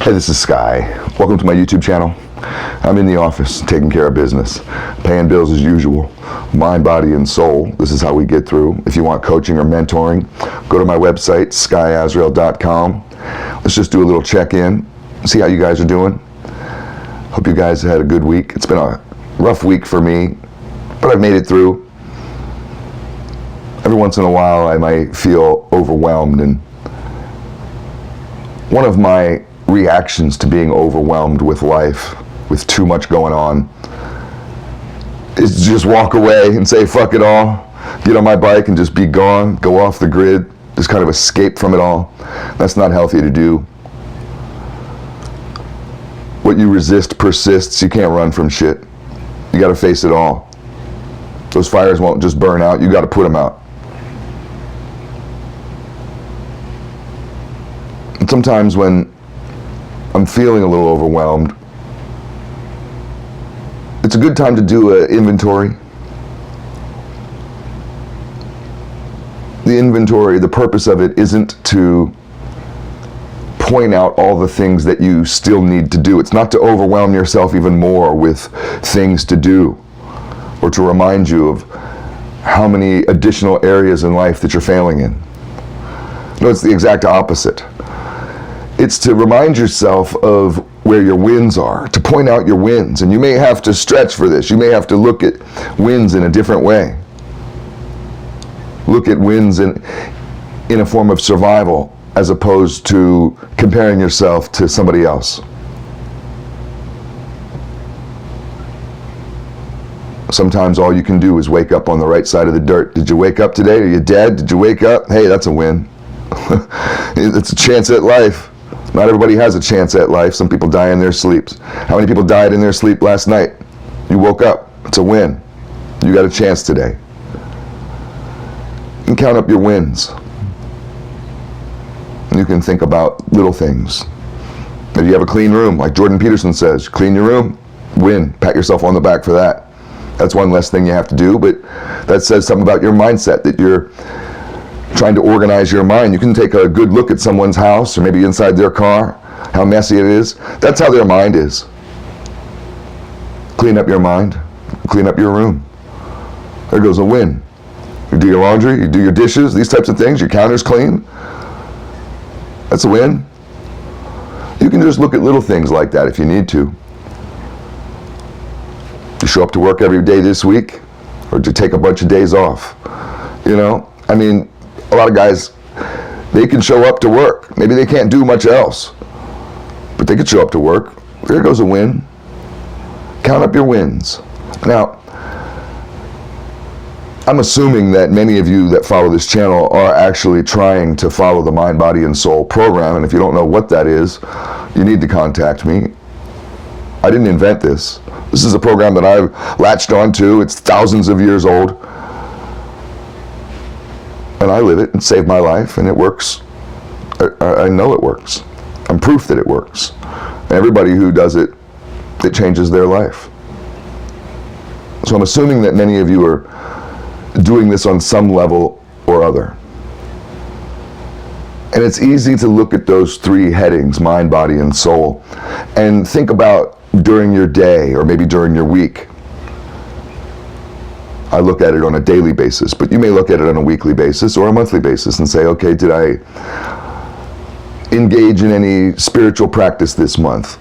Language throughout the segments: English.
Hey, this is Sky. Welcome to my YouTube channel. I'm in the office, taking care of business, paying bills as usual, mind, body, and soul. This is how we get through. If you want coaching or mentoring, go to my website, skyazrael.com. Let's just do a little check-in, see how you guys are doing. Hope you guys had a good week. It's been a rough week for me, but I've made it through. Every once in a while, I might feel overwhelmed, and one of my reactions to being overwhelmed with life, with too much going on, is to just walk away and say, fuck it all, get on my bike and just be gone, go off the grid, just kind of escape from it all. That's not healthy to do. What you resist persists. You can't run from shit. You gotta face it all. Those fires won't just burn out, you gotta put them out. And sometimes when I'm feeling a little overwhelmed, it's a good time to do an inventory. The inventory, the purpose of it isn't to point out all the things that you still need to do. It's not to overwhelm yourself even more with things to do, or to remind you of how many additional areas in life that you're failing in. No, it's the exact opposite. It's to remind yourself of where your wins are, to point out your wins. And you may have to stretch for this. You may have to look at wins in a different way. Look at wins in a form of survival, as opposed to comparing yourself to somebody else. Sometimes all you can do is wake up on the right side of the dirt. Did you wake up today? Are you dead? Did you wake up? Hey, that's a win. It's a chance at life. Not everybody has a chance at life. Some people die in their sleeps. How many people died in their sleep last night? You woke up. It's a win. You got a chance today. You can count up your wins. You can think about little things. If you have a clean room, like Jordan Peterson says, clean your room, win. Pat yourself on the back for that. That's one less thing you have to do, but that says something about your mindset, that you're trying to organize your mind. You can take a good look at someone's house, or maybe inside their car, how messy it is. That's how their mind is. Clean up your mind, clean up your room. There goes a win. You do your laundry, you do your dishes, these types of things, your counter's clean. That's a win. You can just look at little things like that if you need to. You show up to work every day this week, or to take a bunch of days off. You know, I mean, a lot of guys, they can show up to work. Maybe they can't do much else, but they could show up to work. There goes a win. Count up your wins. Now, I'm assuming that many of you that follow this channel are actually trying to follow the Mind, Body, and Soul program, and if you don't know what that is, you need to contact me. I didn't invent this. This is a program that I've latched onto. It's thousands of years old. And I live it and save my life, and it works. I know it works. I'm proof that it works. And everybody who does it, it changes their life. So I'm assuming that many of you are doing this on some level or other. And it's easy to look at those three headings, mind, body, and soul, and think about during your day, or maybe during your week. I look at it on a daily basis, but you may look at it on a weekly basis or a monthly basis and say, okay, did I engage in any spiritual practice this month?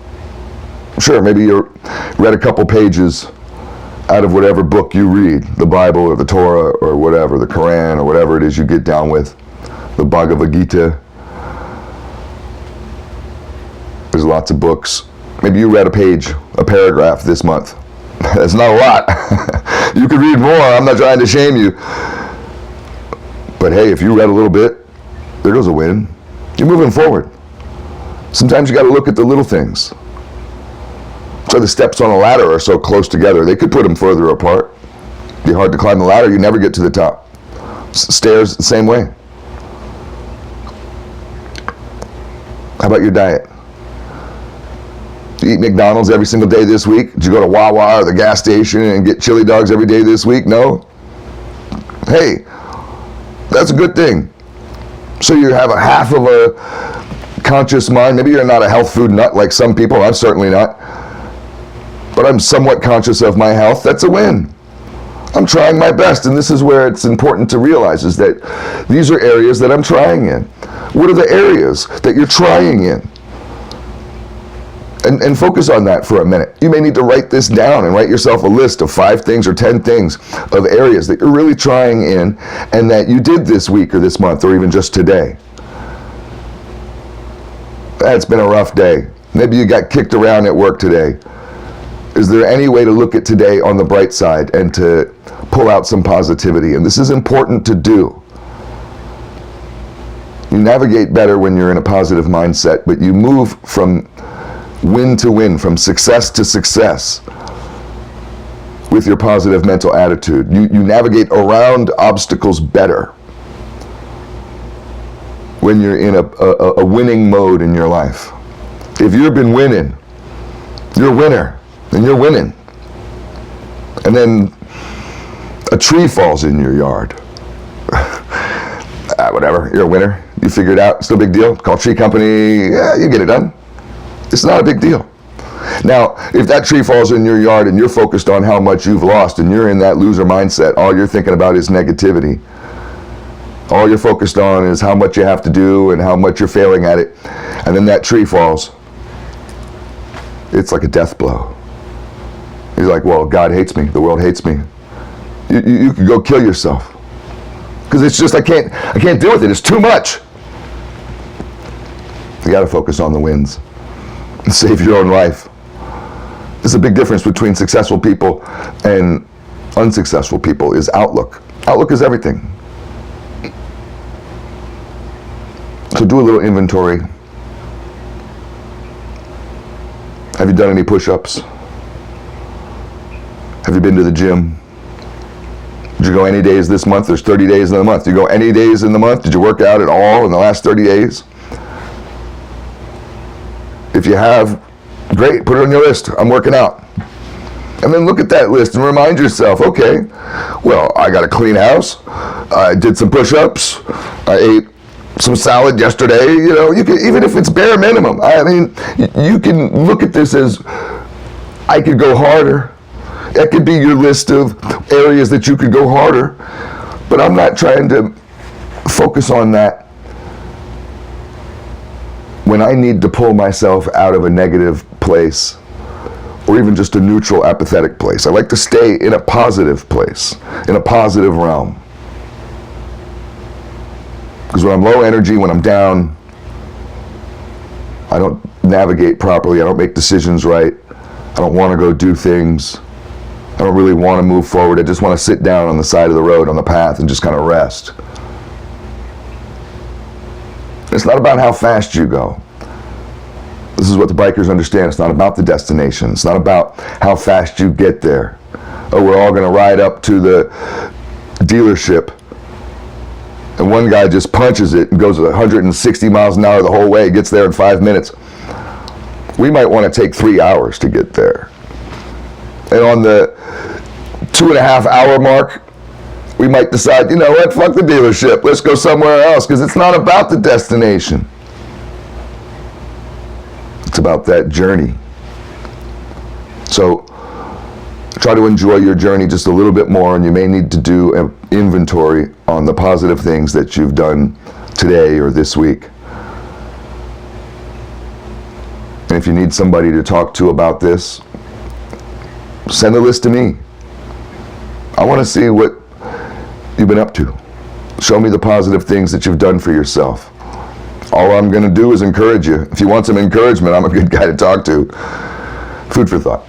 Sure, maybe you read a couple pages out of whatever book you read, the Bible or the Torah or whatever, the Quran or whatever it is you get down with, the Bhagavad Gita. There's lots of books. Maybe you read a page, a paragraph this month. That's not a lot. You could read more. I'm not trying to shame you. But hey, if you read a little bit, there goes a win. You're moving forward. Sometimes you got to look at the little things. So the steps on a ladder are so close together, they could put them further apart. It'd be hard to climb the ladder. You never get to the top. Stairs, the same way. How about your diet? You eat McDonald's every single day this week? Did you go to Wawa or the gas station and get chili dogs every day this week? No? Hey, that's a good thing. So you have a half of a conscious mind. Maybe you're not a health food nut like some people. I'm certainly not. But I'm somewhat conscious of my health. That's a win. I'm trying my best, and this is where it's important to realize is that these are areas that I'm trying in. What are the areas that you're trying in? And focus on that for a minute. You may need to write this down and write yourself a list of 5 things or 10 things of areas that you're really trying in and that you did this week or this month or even just today. It's been a rough day. Maybe you got kicked around at work today. Is there any way to look at today on the bright side and to pull out some positivity? And this is important to do. You navigate better when you're in a positive mindset, but you move from win to win, from success to success with your positive mental attitude. You navigate around obstacles better when you're in a winning mode in your life. If you've been winning, you're a winner, and you're winning. And then a tree falls in your yard. Whatever, you're a winner. You figure it out, it's no big deal. Call tree company, yeah, you get it done. It's not a big deal. Now, if that tree falls in your yard and you're focused on how much you've lost and you're in that loser mindset, all you're thinking about is negativity. All you're focused on is how much you have to do and how much you're failing at it. And then that tree falls. It's like a death blow. He's like, well, God hates me. The world hates me. You could go kill yourself. Because it's just, I can't deal with it. It's too much. You got to focus on the wins. Save your own life. There's a big difference between successful people and unsuccessful people is outlook. Outlook is everything. So do a little inventory. Have you done any push-ups? Have you been to the gym? Did you go any days this month? There's 30 days in the month. Did you go any days in the month? Did you work out at all in the last 30 days? If you have, great, put it on your list. I'm working out. And then look at that list and remind yourself, okay, well, I got a clean house. I did some push-ups. I ate some salad yesterday. You know, you can, even if it's bare minimum, I mean, you can look at this as, I could go harder. That could be your list of areas that you could go harder. But I'm not trying to focus on that when I need to pull myself out of a negative place or even just a neutral, apathetic place. I like to stay in a positive place, in a positive realm. Because when I'm low energy, when I'm down, I don't navigate properly, I don't make decisions right, I don't want to go do things, I don't really want to move forward, I just want to sit down on the side of the road, on the path, and just kind of rest. It's not about how fast you go. This is what the bikers understand. It's not about the destination. It's not about how fast you get there. Oh, we're all going to ride up to the dealership and one guy just punches it and goes 160 miles an hour the whole way, gets there in 5 minutes. We might want to take 3 hours to get there. And on the 2.5 hour mark, we might decide, you know what, fuck the dealership, let's go somewhere else, because it's not about the destination. It's about that journey. So try to enjoy your journey just a little bit more, and you may need to do an inventory on the positive things that you've done today or this week. And if you need somebody to talk to about this, send a list to me. I want to see what you've been up to. Show me the positive things that you've done for yourself. All I'm going to do is encourage you. If you want some encouragement, I'm a good guy to talk to. Food for thought.